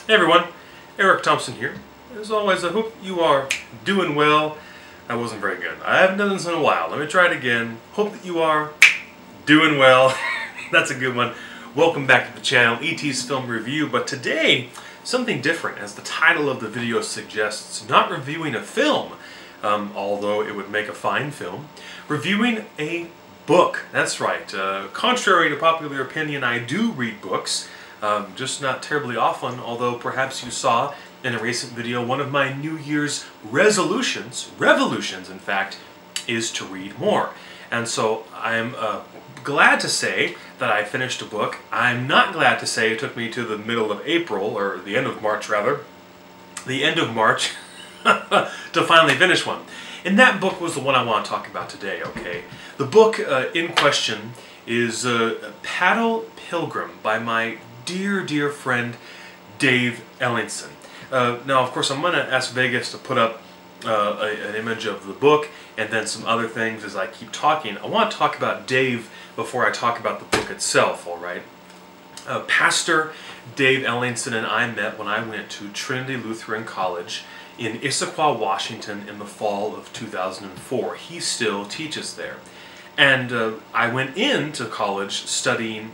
Hey everyone, Eric Thompson here. As always, I hope you are doing well. That wasn't very good. I haven't done this in a while. Let me try it again. Hope that you are doing well. That's a good one. Welcome back to the channel, E.T.'s Film Review. But today, something different, as the title of the video suggests. Not reviewing a film, although it would make a fine film. Reviewing a book. That's right. Contrary to popular opinion, I do read books. Just not terribly often, although perhaps you saw in a recent video one of my New Year's revolutions in fact, is to read more. And so I'm glad to say that I finished a book. I'm not glad to say it took me to the middle of April, or the end of March rather, the end of March, to finally finish one. And that book was the one I want to talk about today, okay? The book in question is Pilgrim by my dear friend Dave Ellington. Now, of course, I'm going to ask Vegas to put up an image of the book and then some other things as I keep talking. I want to talk about Dave before I talk about the book itself, all right? Pastor Dave Ellington and I met when I went to Trinity Lutheran College in Issaquah, Washington in the fall of 2004. He still teaches there. And I went into college studying,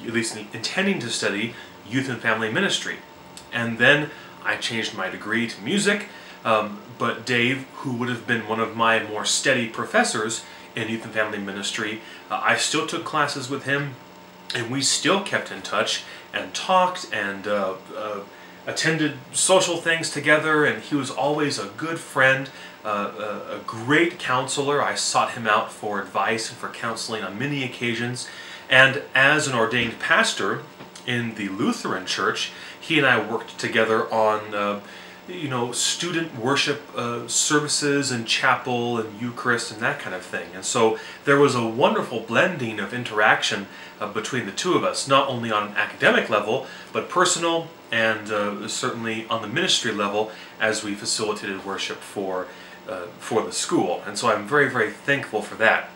at least intending to study, youth and family ministry. And then I changed my degree to music, but Dave, who would have been one of my more steady professors in youth and family ministry, I still took classes with him, and we still kept in touch and talked and attended social things together, and he was always a good friend, a great counselor. I sought him out for advice and for counseling on many occasions. And as an ordained pastor in the Lutheran Church, he and I worked together on, student worship services and chapel and Eucharist and that kind of thing. And so there was a wonderful blending of interaction between the two of us, not only on an academic level, but personal and certainly on the ministry level as we facilitated worship for the school. And so I'm very thankful for that.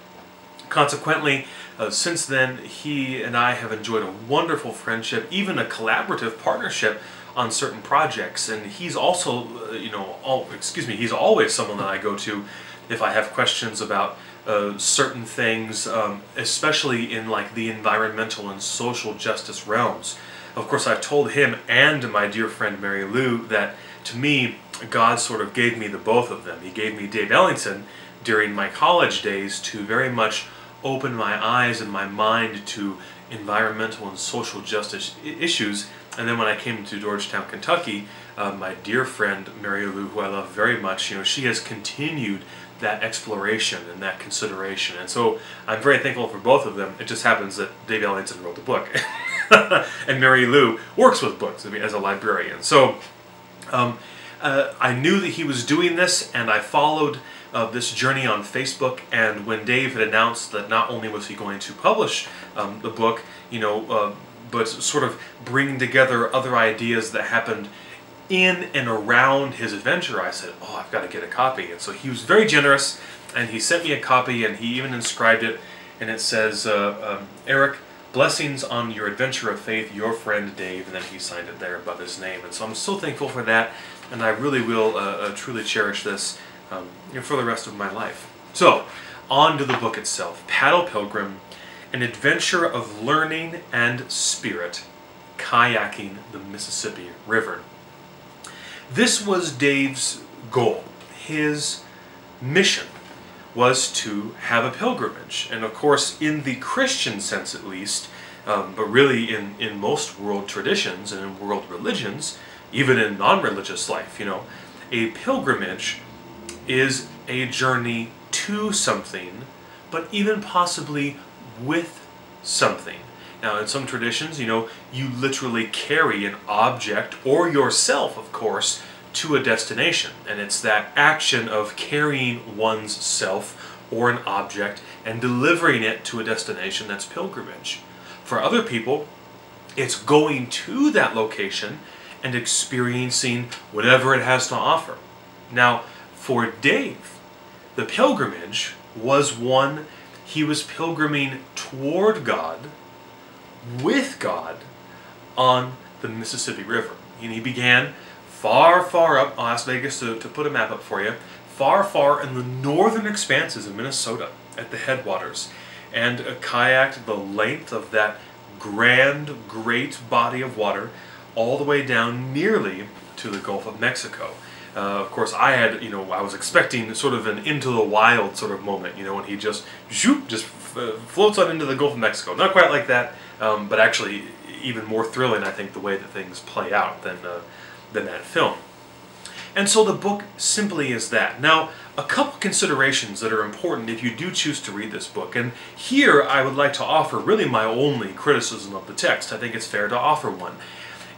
Consequently, since then, he and I have enjoyed a wonderful friendship, even a collaborative partnership on certain projects. And he's also, he's always someone that I go to if I have questions about certain things, especially in like the environmental and social justice realms. Of course, I've told him and my dear friend Mary Lou that, to me, God sort of gave me the both of them. He gave me Dave Ellington during my college days to very much open my eyes and my mind to environmental and social justice issues. And then when I came to Georgetown, Kentucky, my dear friend Mary Lou, who I love very much, she has continued that exploration and that consideration. And so I'm very thankful for both of them. It just happens that Dave Ellington wrote the book. And Mary Lou works with books as a librarian. So I knew that he was doing this, and I followed this journey on Facebook. And when Dave had announced that not only was he going to publish the book, but sort of bring together other ideas that happened in and around his adventure, I said, oh, I've got to get a copy. And so he was very generous, and he sent me a copy, and he even inscribed it, and it says, Eric, blessings on your adventure of faith, your friend Dave, and then he signed it there above his name. And so I'm so thankful for that, and I really will truly cherish this for the rest of my life. So, on to the book itself. Pilgrim, an adventure of learning and spirit, kayaking the Mississippi River. This was Dave's goal. His mission was to have a pilgrimage. And of course, in the Christian sense at least, but really in most world traditions and in world religions, even in non-religious life, a pilgrimage is a journey to something, but even possibly with something. Now, in some traditions, you literally carry an object, or yourself, of course, to a destination. And it's that action of carrying one's self or an object and delivering it to a destination that's pilgrimage. For other people, it's going to that location and experiencing whatever it has to offer. Now, for Dave, the pilgrimage was one he was pilgriming toward God, with God, on the Mississippi River. And he began far, far up. I'll ask Vegas to put a map up for you. Far, far in the northern expanses of Minnesota at the headwaters, and kayaked the length of that grand, great body of water all the way down nearly to the Gulf of Mexico. Of course, I was expecting sort of an Into the Wild sort of moment, when he just floats on into the Gulf of Mexico. Not quite like that, but actually even more thrilling, I think, the way that things play out than that film. And so the book simply is that. Now, a couple considerations that are important if you do choose to read this book. And here I would like to offer really my only criticism of the text. I think it's fair to offer one.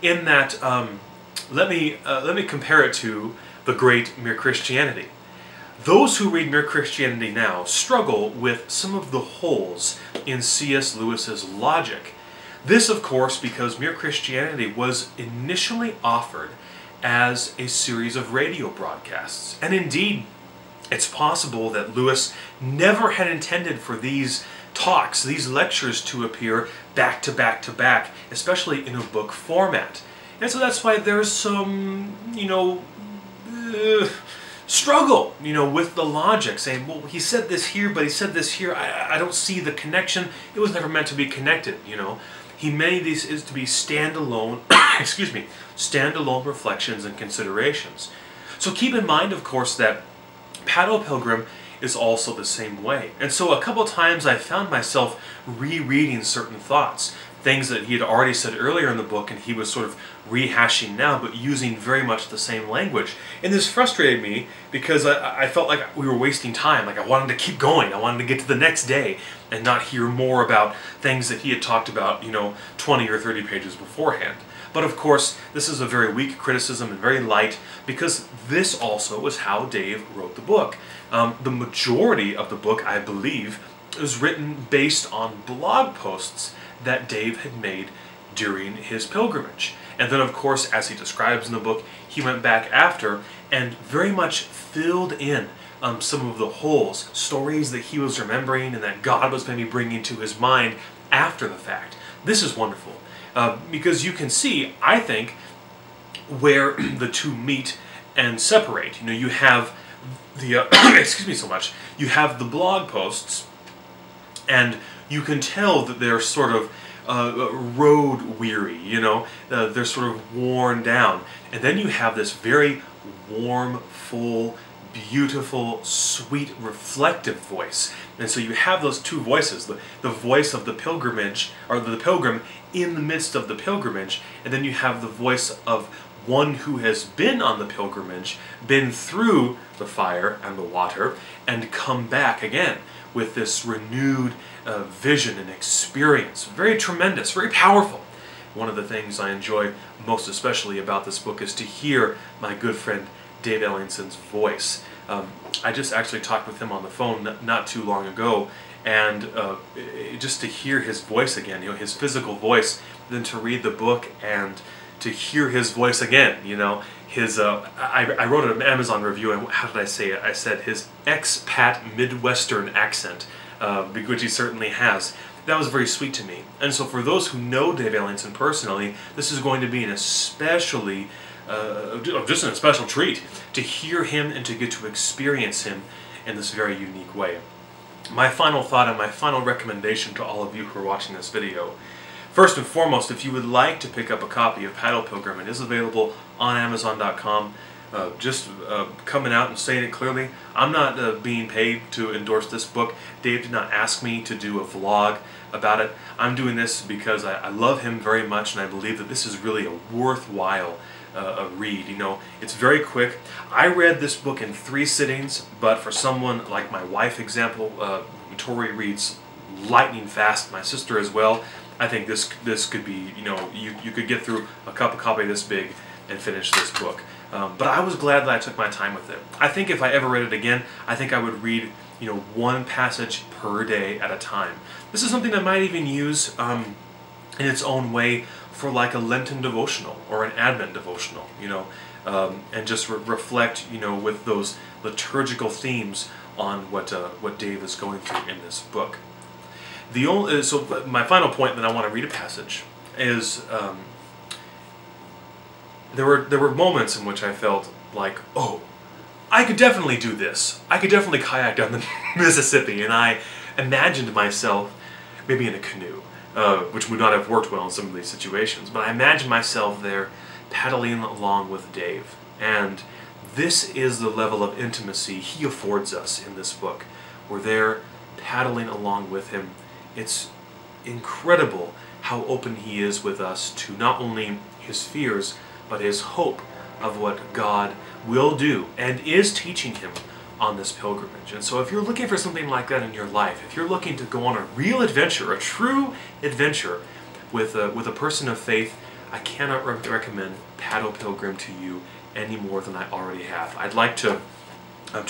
In that, let me compare it to the great Mere Christianity. Those who read Mere Christianity now struggle with some of the holes in C.S. Lewis's logic. This, of course, because Mere Christianity was initially offered as a series of radio broadcasts. And indeed, it's possible that Lewis never had intended for these talks, these lectures, to appear back to back to back, especially in a book format. And so that's why there's some, struggle, with the logic, saying, well, he said this here, but he said this here. I don't see the connection. It was never meant to be connected, He made these is to be standalone, standalone reflections and considerations. So keep in mind, of course, that Pilgrim is also the same way. And so a couple times I found myself rereading certain thoughts, things that he had already said earlier in the book and he was sort of rehashing now, but using very much the same language. And this frustrated me because I felt like we were wasting time. Like I wanted to keep going. I wanted to get to the next day and not hear more about things that he had talked about, 20 or 30 pages beforehand. But of course, this is a very weak criticism and very light, because this also was how Dave wrote the book. The majority of the book, I believe, is written based on blog posts that Dave had made during his pilgrimage. And then, of course, as he describes in the book, he went back after and very much filled in some of the holes, stories that he was remembering and that God was maybe bringing to his mind after the fact. This is wonderful. Because you can see, I think, where the two meet and separate. You have the excuse me so much. You have the blog posts, and you can tell that they're sort of road weary. They're sort of worn down, and then you have this very warm, full, beautiful, sweet, reflective voice. And so you have those two voices, the voice of the pilgrimage, or the pilgrim in the midst of the pilgrimage, and then you have the voice of one who has been on the pilgrimage, been through the fire and the water, and come back again with this renewed vision and experience. Very tremendous, very powerful. One of the things I enjoy most especially about this book is to hear my good friend Dave Ellington's voice. I just actually talked with him on the phone not too long ago, and just to hear his voice again, his physical voice, then to read the book and to hear his voice again, I wrote an Amazon review, and how did I say it? I said his expat Midwestern accent, which he certainly has. That was very sweet to me. And so for those who know Dave Ellington personally, this is going to be an especially just a special treat to hear him and to get to experience him in this very unique way. My final thought and my final recommendation to all of you who are watching this video: first and foremost, if you would like to pick up a copy of Pilgrim, it is available on Amazon.com. Just coming out and saying it clearly, I'm not being paid to endorse this book. Dave did not ask me to do a vlog about it. I'm doing this because I love him very much, and I believe that this is really a worthwhile read. It's very quick. I read this book in 3 sittings, but for someone like my wife, example, Tori reads lightning fast, my sister as well. I think this could be, you could get through a copy this big and finish this book. But I was glad that I took my time with it. I think if I ever read it again, I think I would read, one passage per day at a time. This is something I might even use in its own way for like a Lenten devotional or an Advent devotional, and just reflect, with those liturgical themes on what Dave is going through in this book. So my final point that I want to read a passage is there were moments in which I felt like, oh, I could definitely do this. I could definitely kayak down the Mississippi, and I imagined myself maybe in a canoe, which would not have worked well in some of these situations, but I imagined myself there paddling along with Dave. And this is the level of intimacy he affords us in this book. We're there paddling along with him. It's incredible how open he is with us to not only his fears, but his hope of what God will do and is teaching him on this pilgrimage. And so if you're looking for something like that in your life, if you're looking to go on a real adventure, a true adventure with a person of faith, I cannot recommend Paddle Pilgrim to you any more than I already have. I'd like to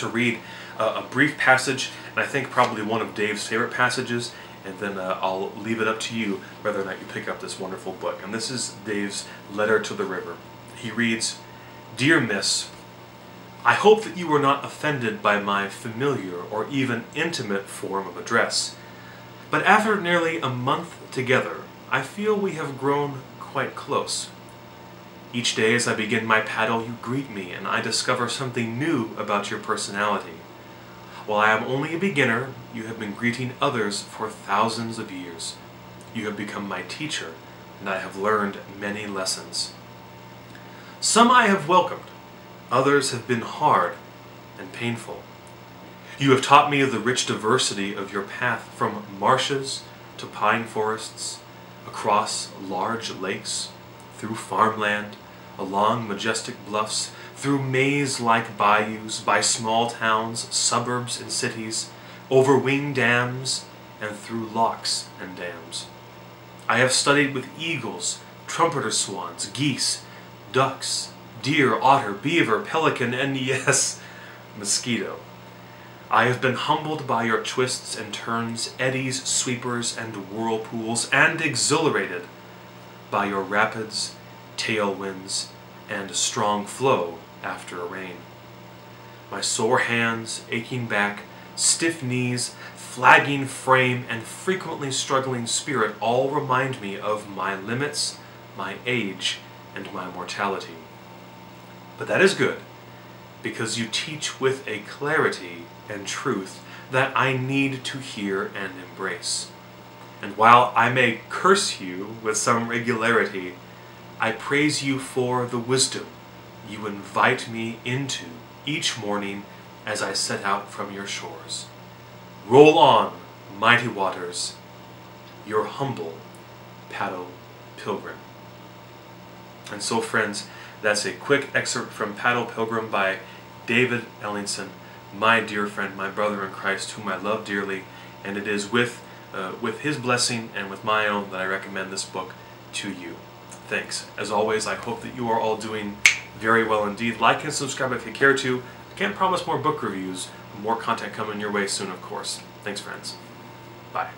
read a brief passage, and I think probably one of Dave's favorite passages, and then I'll leave it up to you whether or not you pick up this wonderful book. And this is Dave's letter to the river. He reads, "Dear Miss, I hope that you are not offended by my familiar or even intimate form of address, but after nearly a month together, I feel we have grown quite close. Each day as I begin my paddle, you greet me, and I discover something new about your personality. While I am only a beginner, you have been greeting others for thousands of years. You have become my teacher, and I have learned many lessons. Some I have welcomed, others have been hard and painful. You have taught me of the rich diversity of your path from marshes to pine forests, across large lakes, through farmland, along majestic bluffs, through maze-like bayous, by small towns, suburbs, and cities, over winged dams, and through locks and dams. I have studied with eagles, trumpeter swans, geese, ducks, deer, otter, beaver, pelican, and yes, mosquito. I have been humbled by your twists and turns, eddies, sweepers, and whirlpools, and exhilarated by your rapids, tailwinds, and strong flow after a rain. My sore hands, aching back, stiff knees, flagging frame, and frequently struggling spirit all remind me of my limits, my age, and my mortality. But that is good, because you teach with a clarity and truth that I need to hear and embrace. And while I may curse you with some regularity, I praise you for the wisdom you invite me into each morning as I set out from your shores. Roll on, mighty waters, your humble Paddle Pilgrim." And so, friends, that's a quick excerpt from Paddle Pilgrim by David Ellington, my dear friend, my brother in Christ, whom I love dearly, and it is with his blessing and with my own that I recommend this book to you. Thanks. As always, I hope that you are all doing very well indeed. Like and subscribe if you care to. I can't promise more book reviews, more content coming your way soon, of course. Thanks, friends. Bye.